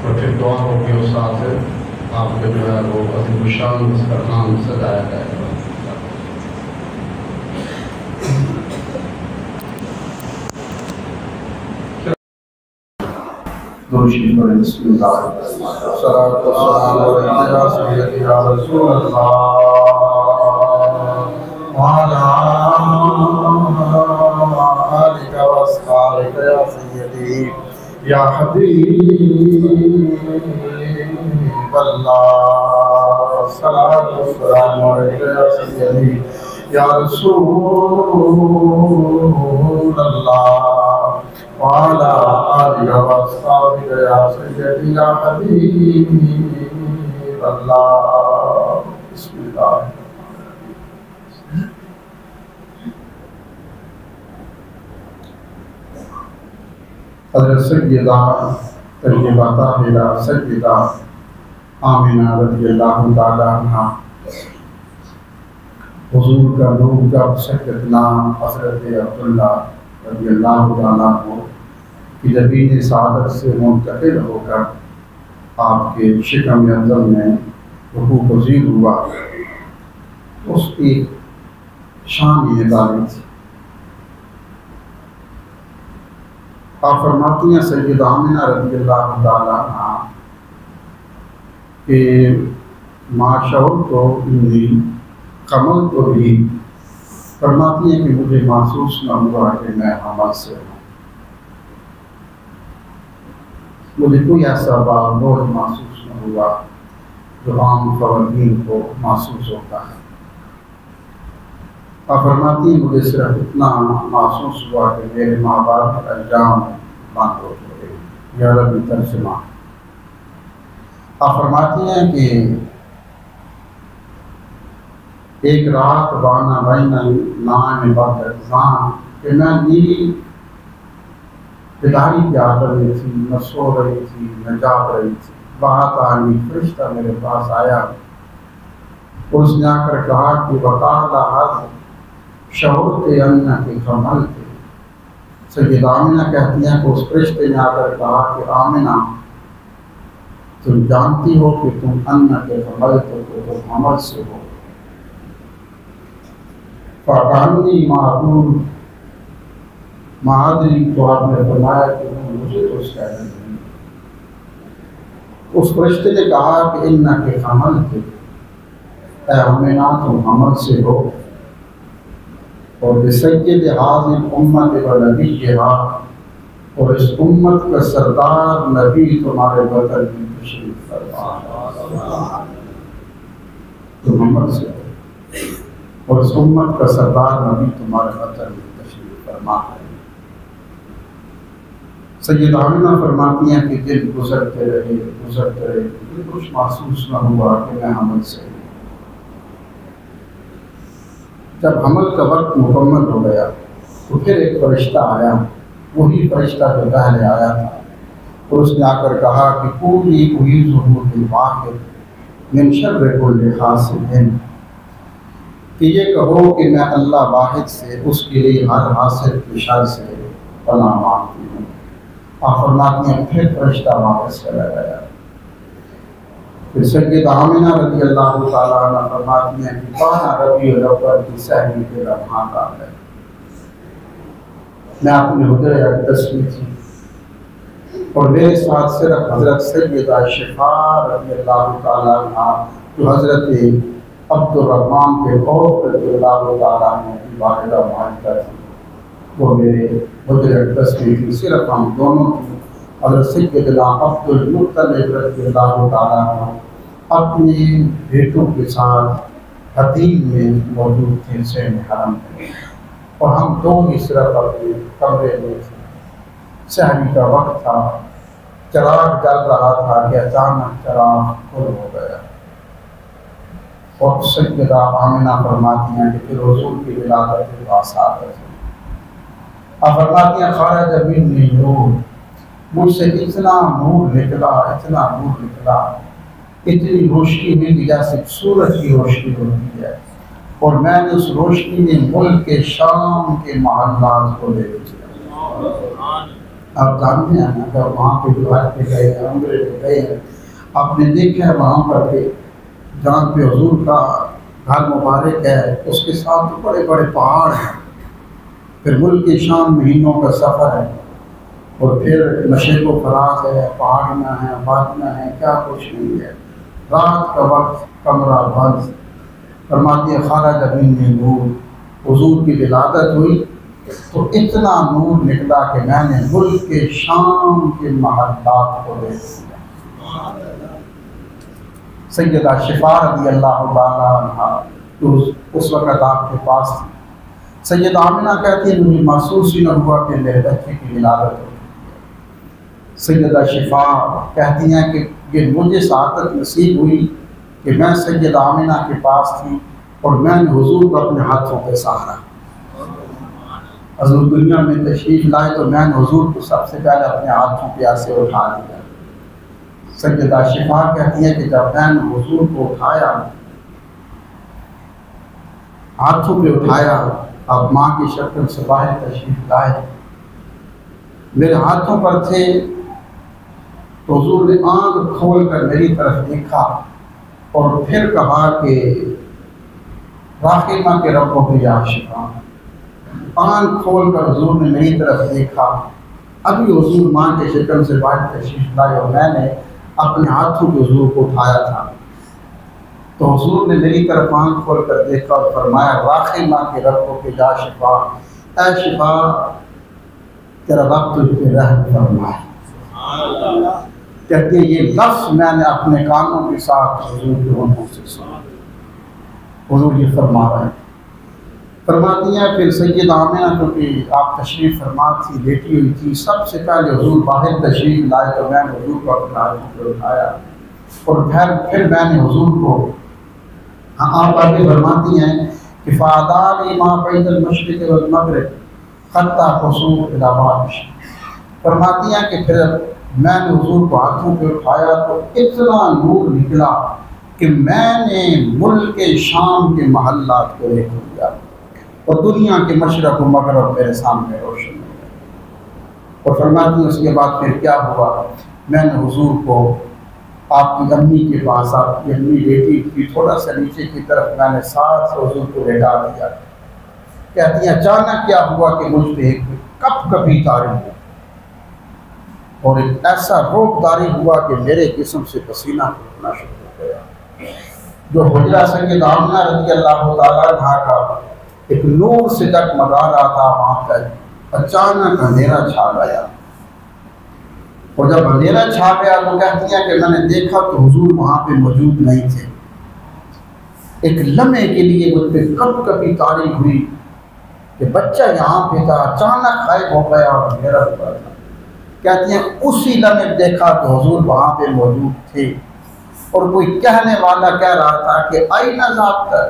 और फिर दुआ होगी उस साथ से आपके जो है वो अजीमुशान उसका नाम सजाया जाएगा। या हबीब अल्लाह सल्लल्लाहु अलैहि वसल्लम या रसूल अल्लाह वाला आलिका वस्ताबिका या सय्यदी या हबीब अल्लाह। बिस्मिल्लाह। हज़रत सय्यदा तय्यबा ताहिरा सय्यदा आमिना रज़ियल्लाहु ताला अन्हा हुज़ूर का नूर जब सय्यद नाम हज़रत अब्दुल्ला रज़ियल्लाहु ताला अन्हु की ज़मीन सादत से मुंतकिल होकर आपके शिकम अंदर में रुकू पज़ीर हुआ, उसकी शान ये तारीफ़ थी। आप फरमाती हैं सय्यदा आमिना रज़ियल्लाहु ताला अन्हा कि माशऊर तो इन्नी कमल तो भी, फरमाती हैं कि मुझे महसूस न हुआ कि मैं हमल से हूँ, मुझे कोई ऐसा बाबोझ महसूस न हुआ जो आम ख़वातीन को महसूस होता है। आप फरमाती हैं मुझे सिर्फ इतना महसूस हुआ कि मेरे माँ बाप का अंजाम बंद हो गए। या रब्बी तर्जुमा। आप फरमाती हैं कि एक रात बाना बैना नाम बदजान कि मैं नीली बिदारी की आदत में थी, न सो रही थी न जाग रही थी। बात आनी फरिश्ता मेरे पास आया, उसने आकर कहा कि वकाला हद शऊर के अन्ना के कमल थे। सय्यदा आमिना कहती हैं कि उस फरिश्ते ने आकर कहा कि आमिना तुम जानती हो कि तुम अन्ना के कमल थे, तो तुम हमल से हो। फ़कानी माहूर महादरी को आपने फरमाया कि मुझे तो उसका नहीं। उस फरिश्ते ने कहा कि इन्ना के कमल थे, आमिना तुम हमल से हो। और बिसय्यद हाज़िल उम्मत व नबीहा, और इस उम्मत का सरदार नबी तुम्हारे वतन में तशरीफ फरमा, तुम हमल से हो और इस उम्मत का सरदार नबी तुम्हारे वतन में तशरीफ फरमा है। सय्यदा आमिना फरमाती हैं कि दिन गुजरते रहे कुछ महसूस न हुआ कि मैं हमल से हूँ। जब हमल का वक्त मुकम्मल हो गया तो फिर एक फरिश्ता आया, वही फरिश्ता जो पहले आया था, और उसने आकर कहा कि पूरी मिन शर्रि कुल्लि हासिदिन, कि ये कहो कि मैं अल्लाह वाहिद से उसके लिए हर हासिल की शर से पनाह मांगती हूँ। आप फरमाती हैं फिर फरिश्ता वापस चला गया। फिर सय्यदा आमिना रज़ियल्लाहु ताला अन्हा फरमाती हैं कि काना रबीउल अव्वल की सहरी के लम्हात आ गए। मैं अपने हुजरे अक़दस में थी और मेरे साथ सिर्फ हज़रत सय्यदा शिफा रज़ियल्लाहु ताला अन्हा जो हज़रत अब्दुर्रहमान के खौफ रज़ियल्लाहु ताला अन्हु की वालिदा मालिका थी, वो मेरे हुजरे अक़दस में थी। सिर्फ हम दोनों थी। हज़रत सय्यदना अब्दुल मुत्तलिब रज़ियल्लाहु ताला अन्हु अपने बेटों के साथ हदीम में मौजूद थे, सैन हरम में, और हम दो ही सिर्फ अपने कमरे में थे। सहरी का वक्त था, चराग जल रहा था कि अचानक चराग गुल हो गया। और सय्यदा आमिना फरमाती हैं कि फिर हुज़ूर की विलादत के पास आ गए। अब फरमाती हैं खारज मिन्नी नूर, मुझसे इतना नूर निकला, इतनी रोशनी हुई जैसे सूरज की रोशनी होती है, और मैंने उस रोशनी में मुल्क के शाम के महल्लात को देख लिया। आप जानते हैं ना, जब वहाँ पे गुजरात पे गए, उम्रे पे गए, आपने देखा है वहाँ पर के जहाँ पे हुजूर का घर मुबारक है, उसके साथ तो बड़े बड़े पहाड़ हैं, फिर मुल्क की शाम महीनों का सफ़र है, और फिर नशे को फराज है, पहाड़ियाँ हैं, वादियाँ हैं, क्या कुछ नहीं है। रात का वक्त, कमरा बंद, फरमाती है खाला जमीन में नूर, हुजूर की विलादत हुई तो इतना नूर निकला कि मैंने मुल्क के शाम के महल्लात को देख लिया। सैयदा शिफा रज़ी अल्लाह ताला अन्हा तो उस वक़्त आपके पास थी। सैयदा आमिना कहती है मुझे महसूस ही न हुआ कि मेरे बच्चे की विलादत हो। सैयदा शिफा कहती हैं कि ये मुझे सादत नसीब हुई कि मैं सैयदा आमिना के पास थी और मैंने हुजूर को अपने हाथों पे सहारा। हुजूर दुनिया में तशरीफ़ लाए तो मैंने हुजूर को सबसे पहले अपने हाथों पे ऐसे उठा लिया। सैयदा शिफा कहती है कि जब मैंने हुजूर को उठाया, हाथों पे उठाया, अब माँ की शक्ल से बाहर तशरीफ़ लाए, मेरे हाथों पर थे तो हुजूर ने आँख खोल कर मेरी तरफ देखा और फिर कहा कि राहिमा के रब्बों की आशिका। आँख खोल कर हुजूर ने मेरी तरफ देखा, अभी हुजूर माँ के शक्ल से बाहर तशरीफ़ लाए और मैंने अपने हाथों के हुजूर को उठाया था, तो हुजूर ने मेरी तरफ आँख खोल कर देखा और फरमाया राहिमा के रब्बों की आशिका, ऐ शिफा तेरा रब तुझ पे रहम फरमाए। कहते हैं ये लफ्ज़ मैंने अपने कानों के साथ हुजूर के मुंह से सुना। हुजूर ये फरमा रहे हैं। फरमाती हैं फिर सैयदा आमिना क्योंकि आप तशरीफ़ फरमा थी, लेटी हुई थी, सबसे पहले हुजूर बाहर तशरीफ़ लाए तो मैंने हुजूर को अपने हाथों पर उठाया और फिर मैंने हुजूर को, आप आगे फरमाती हैं कि फ़ादानी मा बैनल मशरिक़ वल मग़रिब हत्ता हुसूल इला बारिश। फरमाती हैं कि फिर मैंने हुजूर को हाथों पे उठाया तो इतना नूर निकला कि मैंने मुल्क के शाम के महल्लात को देख लिया और दुनिया के मशरक़ व मग़रिब मेरे सामने रोशन हो गए। और फरमाती उसके बाद फिर क्या हुआ, मैंने हुजूर को आपकी अम्मी के पास, आपकी अम्मी लेटी थी थोड़ा सा नीचे की तरफ, मैंने साथ से हुजूर को लेटा दिया। कहती है अचानक क्या हुआ कि मुझ पर एक कभी तारी हुआ और एक ऐसा रोकदारी हुआ कि मेरे जिस्म से पसीना टूटना शुरू हो गया। जो हुजरा सैयदा आमिना रज़ी अल्लाह ताला अन्हा का एक नूर से जगमगा रहा था, वहाँ पर अचानक अंधेरा छा गया और जब अंधेरा छा गया तो कहती है कि मैंने देखा तो हुजूर वहाँ पे मौजूद नहीं थे। एक लम्हे के लिए मुझ पर कभी तारी हुई कि बच्चा यहाँ पे था, अचानक गायब हो गया और अंधेरा हुआ था। कहती हैं उसी लम्हे देखा तो हुजूर वहाँ पे मौजूद थे और कोई कहने वाला कह रहा था कि आई ना ज़ाब्ता,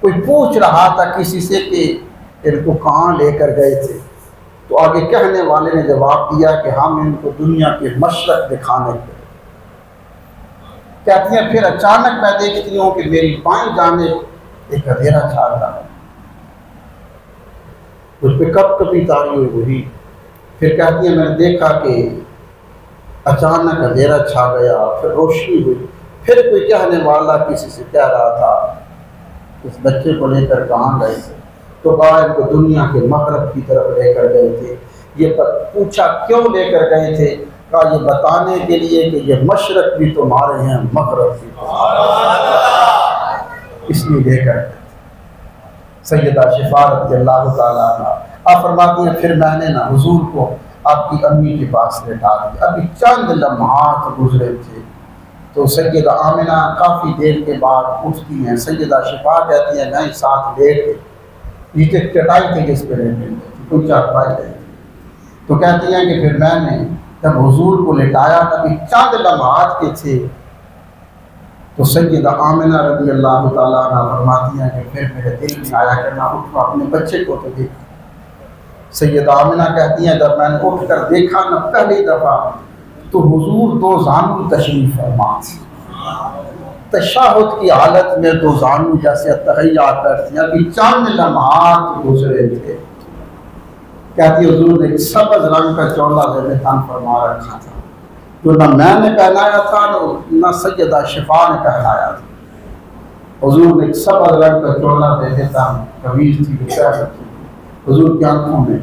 कोई पूछ रहा था किसी से कि इनको कहाँ लेकर गए थे, तो आगे कहने वाले ने जवाब दिया कि हम इनको दुनिया के मशरक़ दिखाने के। कहती हैं फिर अचानक मैं देखती हूँ कि मेरी बाईं जानिब एक अंधेरा छा रहा है, उस पर कभी तारी हुई। फिर कहती है मैंने देखा कि अचानक अंधेरा छा गया, फिर रोशनी हुई, फिर कोई कहने वाला किसी से कह रहा था इस बच्चे को लेकर कहाँ गए थे, तो कहा इनको दुनिया के मग़रिब की तरफ लेकर गए थे। ये पूछा क्यों लेकर गए थे, कहा ये बताने के लिए कि ये मशरक़ भी तुम्हारे हैं, मग़रिब भी इसलिए लेकर गए। सैयदा शिफा रज़ी अल्लाह ताला अन्हा आप फरमाती हैं फिर मैंने ना हुजूर को आपकी अम्मी के पास लेटा दिया। अभी चंद लम्हात गुजरे थे तो सैयदा आमिना काफ़ी देर के बाद उठती हैं। सैयदा शिफा कहती हैं मैं साथ लेट नीचे चटाई थी जिस पर लेटे कुछ चारपाई थी, तो कहती हैं कि फिर मैंने जब हुजूर को लेटाया तभी चंद लम्हात के थे तो सैयदा आमिना रज़ी अल्लाह ताला अन्हा फरमाती हैं कि फिर मेरे दिल में आया कि मैं उठ अपने बच्चे को तो देख। सैयदा आमिना कहती हैं जब मैंने उठ कर देखा न पहली दफ़ा तो हुजूर दो जानू तशरीफ़ फरमा, तशहुद की हालत में दो जानू जैसे तहैया करती हैं। अभी चंद लम्हात गुजरे थे कहती है हुजूर ने सबज रंग का चौला ज़ेब तन फरमा रखा था, जो ना मैंने पहनाया था ना सैयदा शिफा ने पहनाया था। हुजूर ने सबज रंग का चौला ज़ेब तन कमीज थी पहन रखी थी। हुजूर की आंखों में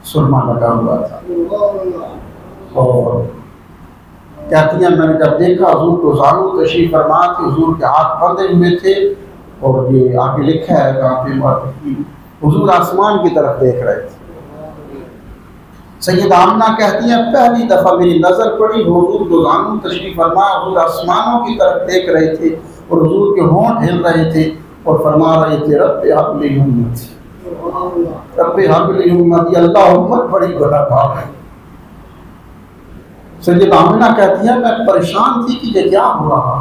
सुरमा लगा हुआ था। और कहती हैं मैंने जब देखा हुजूर को जानू तशरीफ फरमा थी, हुजूर के हाथ बंधे हुए थे, और ये आगे लिखा है जहाँ पे हुजूर आसमान की तरफ देख रहे थे। सैयदा आमना कहती हैं पहली दफ़ा मेरी नज़र पड़ी, हुजूर को जानू तशरीफ फरमा, हुजूर आसमानों की तरफ देख रहे थे और हुजूर के होंठ हिल रहे थे और फरमा रहे थे रब्बे हब्ली उम्मती, रब्बे हब्ली उम्मती, अल्लाह उम्मत बड़ी गुनाहगार है। सैयदा आमना कहती है मैं परेशान थी कि ये क्या हो रहा,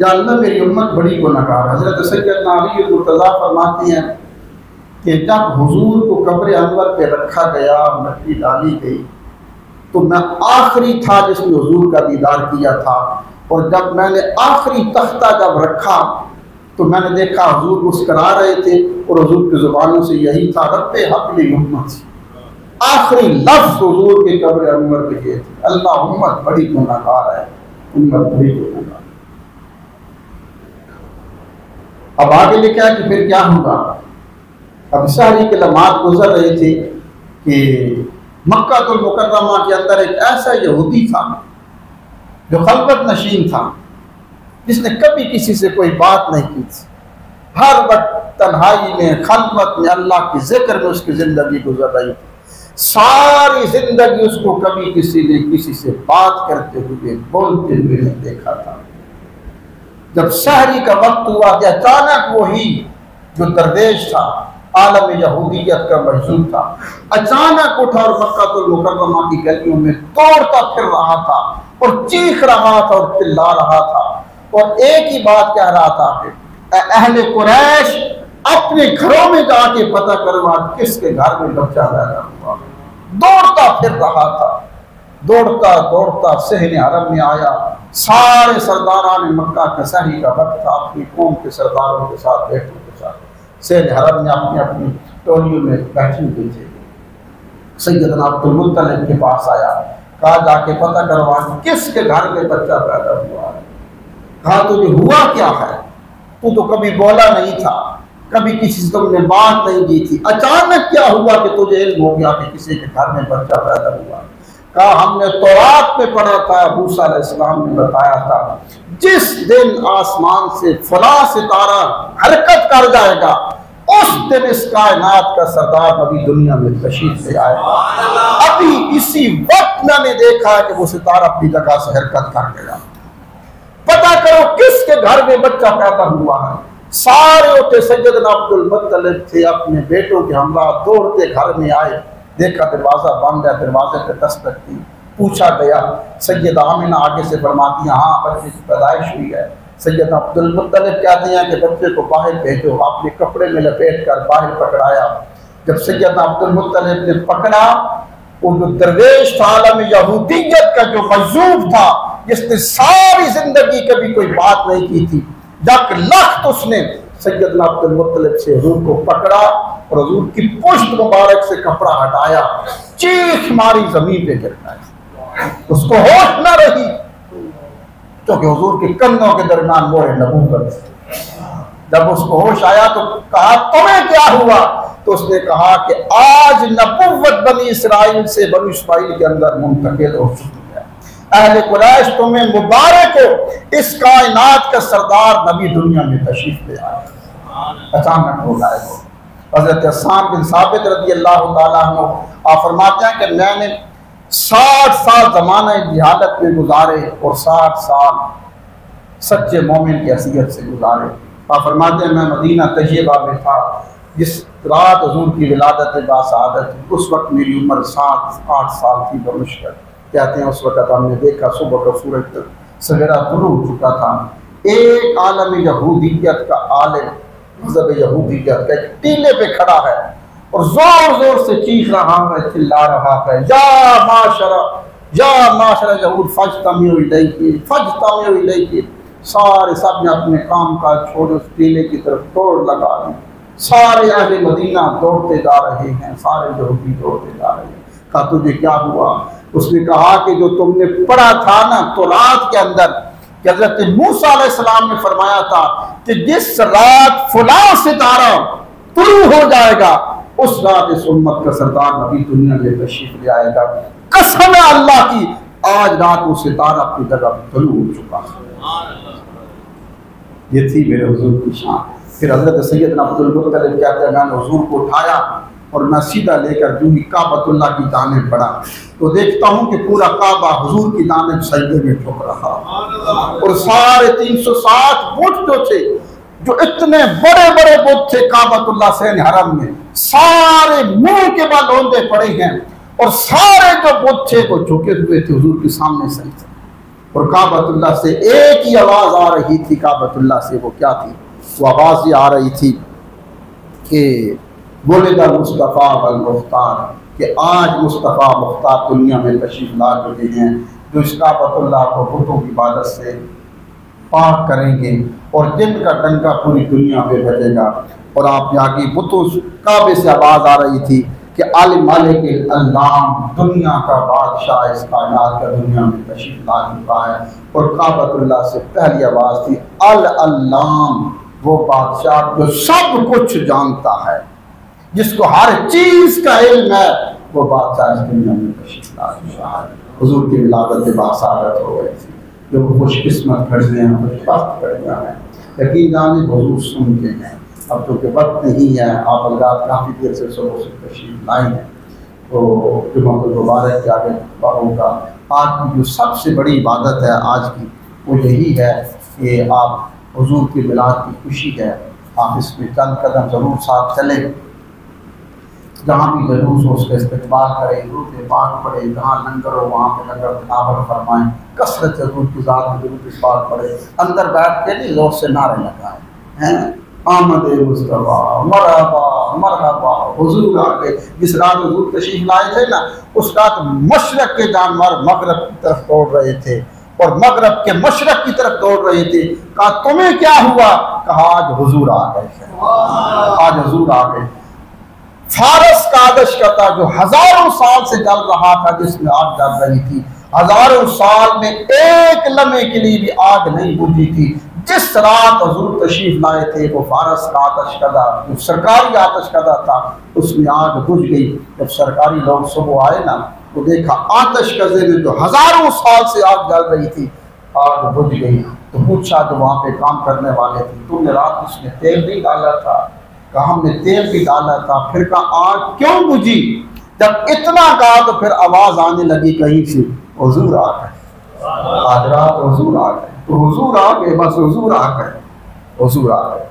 या अल्लाह मेरी उम्मत बड़ी गुनाहगार। हज़रत सैयदना अली मुर्तज़ा फरमाती हैं कि जब हुजूर को कब्र अनवर पे रखा गया, मिट्टी डाली गई, तो मैं आखिरी था जिसने हुजूर का दीदार किया था। और जब मैंने आखिरी तख्ता जब रखा तो मैंने देखा हुजूर मुस्करा रहे थे और हुजूर की ज़ुबानों से यही था रब्बे हब्ली उम्मती। आखिरी लफ्ज़ हुजूर के कब्र अनवर पे किए थे, अल्लाह उम्मत बड़ी गुनाहगार है, उम्मत बड़ी गुनाहगार। अब आगे लिखा है कि फिर क्या हुआ। अब सहरी के लम्हात गुजर रहे थे कि मक्कातुल मुकर्रमा के अंदर एक ऐसा यहूदी था जो खलवत नशीन था, जिसने कभी किसी से कोई बात नहीं की थी। हर वक्त तन्हाई में खलवत में अल्लाह के जिक्र में उसकी ज़िंदगी गुजर रही थी। सारी ज़िंदगी उसको कभी किसी ने किसी से बात करते हुए बोलते हुए नहीं देखा था। जब सहरी का वक्त हुआ कि अचानक वही जो दरवेश था, आलम यहूदियत का मशहूर था, अचानक उठा और मक्कातुल मुकर्रमा की गलियों में दौड़ता फिर रहा था और चीख रहा था और चिल्ला रहा था और एक ही बात कह रहा था कि अहले कुरैश अपने घरों में जाके पता करो आज किसके घर में बच्चा पैदा हुआ। दौड़ता फिर रहा था, दौड़ता दौड़ता सहने हरम में आया। सारे सरदारान मक्का का सहरी का वक्त था, अपनी कौम के सरदारों के साथ बैठने के साथ सहने हरम में अपनी अपनी टोलियों में बैठे हुए थे। सैयदना अब्दुल मुत्तलिब के पास आया, कहा जाके पता करवा किसके घर में बच्चा पैदा हुआ है। कहा तुझे हुआ क्या है, तू तो कभी बोला नहीं था, कभी किसी से तुमने बात नहीं की थी, अचानक क्या हुआ कि तुझे इल्म हो गया कि किसी के घर में बच्चा पैदा हुआ। कहा हमने तौरात में पढ़ा था, मूसा अलैहिस्सलाम ने बताया था जिस दिन आसमान से फला सितारा हरकत कर जाएगा उस दिन इस कायनात का सरदार नबी दुनिया में तशरीफ ले आएगा। अभी इसी वक्त मैंने देखा है कि वो सितारा अपनी जगह से हरकत कर गया। पता करो किसके घर में बच्चा पैदा हुआ है। सारे उठे, सैयदना अब्दुल मुत्तलिब थे अपने बेटों के हमरा दौड़ते घर में आए, देखा दरवाजा बंद है, दरवाजे पे दस्तक थी, पूछा गया। सैयदा आमिना आगे से फरमाती हैं हाँ बच्चे की पैदाइश हुई है। सैयदना अब्दुल मुत्तलिब कहते हैं कि बच्चे को बाहर भेजो, आपने कपड़े में लपेट कर बाहर पकड़ाया। जब सैयदना अब्दुल मुत्तलिब ने पकड़ा, वो जो दरवेश था आलम यहूदियत का जो मजूब था, जिसने सारी जिंदगी कभी कोई बात नहीं की थी, जब लख्त उसने सैयदना अब्दुल मुत्तलिब से हुजूर को पकड़ा और हुजूर की पुश्त मुबारक से कपड़ा हटाया, चीख मारी, जमीन पे गिर गया। उसको होश न रही क्योंकि हुजूर के कंधों के दरमियान मोहर नबूवत। जब उसको होश आया तो कहा तुम्हें क्या हुआ, तो उसने कहा कि आज नबूवत बनी इसराइल से बनी इस्माइल के अंदर मुंतकिल हो चुकी है। अहले कुरैश तुम्हें मुबारक हो, इस कायनात का सरदार नबी दुनिया में तशरीफ ले आया। अचानक हो गए वो। हज़रत हसन बिन साबित रज़ी अल्लाह ताला अन्हु आप फरमाते हैं कि मैंने 60 साल ज़माने जिहादत में गुजारे और 60 साल सच्चे मोमिन की हैसियत से गुजारे। आप फरमाते हैं मैं मदीना तैयबा में था जिस रात हुजूर की विलादत बासआदत, उस वक्त मेरी उम्र 7-8 साल थी बमुश्किल। कहते हैं उस वक्त हमने देखा सुबह का सूरज सवेरा शुरू हो चुका था। एक आलम यहूदियत का आलिम मज़हब यहूदियत का टीले पे खड़ा है और जोर जोर से चीख रहा है, चिल्ला रहा है, या माशरा यहूद फज्तमिउ इलैहि फज्तमिउ इलैहि। सारे सब ने अपने काम काज छोड़ उस टीले की तरफ दौड़ लगा दी सारे अहले मदीना दौड़ते जा रहे हैं, सारे यहूदी दौड़ते जा रहे हैं। कहा तुझे क्या हुआ? उसने कहा कि जो तुमने पढ़ा था ना तौरात के अंदर कि हज़रत मूसा अलैहिस्सलाम ने फरमाया था कि जिस रात फला सितारा तुलू हो जाएगा उस रात इस उम्मत का सरदार नबी दुनिया में तशरीफ ले आएगा। कसम है अल्लाह की, आज रात वो सितारा अपनी जगह तुलू हो चुका है। ये थी मेरे हुजूर की शान। फिर हजरत सैयदना अब्दुल मुत्तलिब कहते हैं मैंने हुजूर को उठाया और मैं सीधा लेकर जो ही काबतुल्लाह की जानिब बढ़ा तो देखता हूँ कि पूरा काबा हुजूर की जानिब सजदे में झुक रहा और सारे 360 बुत जो थे, जो इतने बड़े बड़े बुत थे काबतुल्लाह से हरम में, सारे मुंह के बल औंधे पड़े हैं और सारे जो बुत थे वो झुके हुए थे हुजूर के सामने सजदे। और काबतुल्लाह से एक ही आवाज़ आ रही थी, काबतुल्लाह से वो क्या थी? वो आवाज़ ये आ रही थी कि वुलिदा मुस्तफ़ा वल मुख्तार, कि आज मुस्तफ़ा मुख्तार दुनिया में तशरीफ ला चुके हैं जो इस काबतुल्लाह को बुतों की इबादत से पाक करेंगे और जिनका डंका पूरी दुनिया में बजेगा। और आप आगे बुतों काबे से आवाज़ आ रही थी कि अल मालिक अल्लाम, दुनिया का बादशाह इस कायनात का दुनिया में तशरीफ ला चुका है। और काबतुल्लाह से पहली आवाज़ थी अल अल्लाम, वो बादशाह जो सब कुछ जानता है, जिसको हर चीज़ का इल्म है, वो बादशाह इस दुनिया में तशरीफ ला चुका है। हुजूर की विलादत के बासादत हो गई थी। जो खुशकिस्मत खड़े हैं, खुशबख्त खड़े हैं, यकीन जाने हुजूर सुनते हैं। अब तो के वक्त नहीं है, आप अल्लाह काफ़ी देर से सुबह से तशरीफ लाए हैं तो जुम्मतुल मुबारक के आगे होगा। आज की जो सबसे बड़ी इबादत है आज की वो यही है कि आप हुजूर की मिलाद की खुशी है, आप इसमें चंद कदम ज़रूर साथ चलें। जहाँ भी जलूस हो उसका इस्तेमाल करें, दुरूद पाक पढ़े, जहाँ लंगर हो वहाँ पे लंगर तनावत फरमाएँ, कसरत से हुजूर की ज़ात में दुरूद पाक पढ़े, अंदर बैठ के नहीं जोर से नारे लगाएँ हैं आमद मुस्तफ़ा मरहबा मरहबा। हुजूर आ गए। जिस रात हुजूर तशरीफ लाए थे ना, उस रात मशरक़ के जानवर मगरब की तरफ दौड़ रहे थे और मगरब के मशरक़ की तरफ दौड़ रहे थे। कहा तुम्हें क्या हुआ? कहा आज हुजूर आ गए, आज हुजूर आ गए। फारस का आदश का था जो हजारों साल से जल रहा था, जिसमें आग जल रही थी, हजारों साल में एक लम्हे के लिए भी आग नहीं बुझी थी। जिस रात हुजूर तशरीफ लाए थे वो फारस का आतश कदा, जो सरकारी आतश कदा था, उसमें आग बुझ गई। जब सरकारी लोग सुबह आए ना तो देखा आतश कजे में जो हजारों साल से आग जल रही थी, आग बुझ गई। तो पूछा जो वहाँ पे काम करने वाले थे, तुमने रात उसमें तेल भी डाला था? कहा हमने तेल भी डाला था। फिर कहा आग क्यों बुझी? जब इतना कहा तो फिर आवाज आने लगी कहीं से, हुजूर आ गए, आज रात हुजूर आ गए। तो हुजूर आ गए, बस हुजूर आ गए, हुजूर आ गए।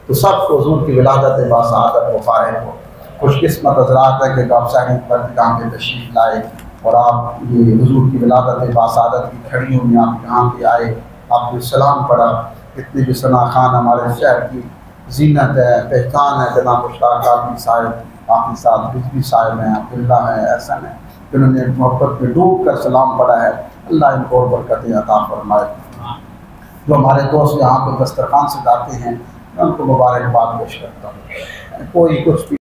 तो सबको हुजूर की विलादत बासादत मुबारक हो। खुशकिस्मत हज़रात है कि गावसानी पर जहाँ पे तशरीफ लाए और आप ये हुजूर की विलादत बासादत की खड़ियों में आप यहाँ पे आए, आपने सलाम पढ़ा। इतने भी सना खान हमारे शहर की जीनत है, पहचान है, जनाब मुश्ताक आफी साहब, आफी साहब बिजली साहब हैं, अब्दुल्ला है, एहसन है, जिन्होंने मोहब्बत में डूब कर सलाम पढ़ा है। अल्लाह इनको और बरकतें अता फरमाए। जो हमारे दोस्त यहाँ पे दस्तरखान से जाते हैं मैं उनको मुबारकबाद पेश करता हूँ। कोई कुछ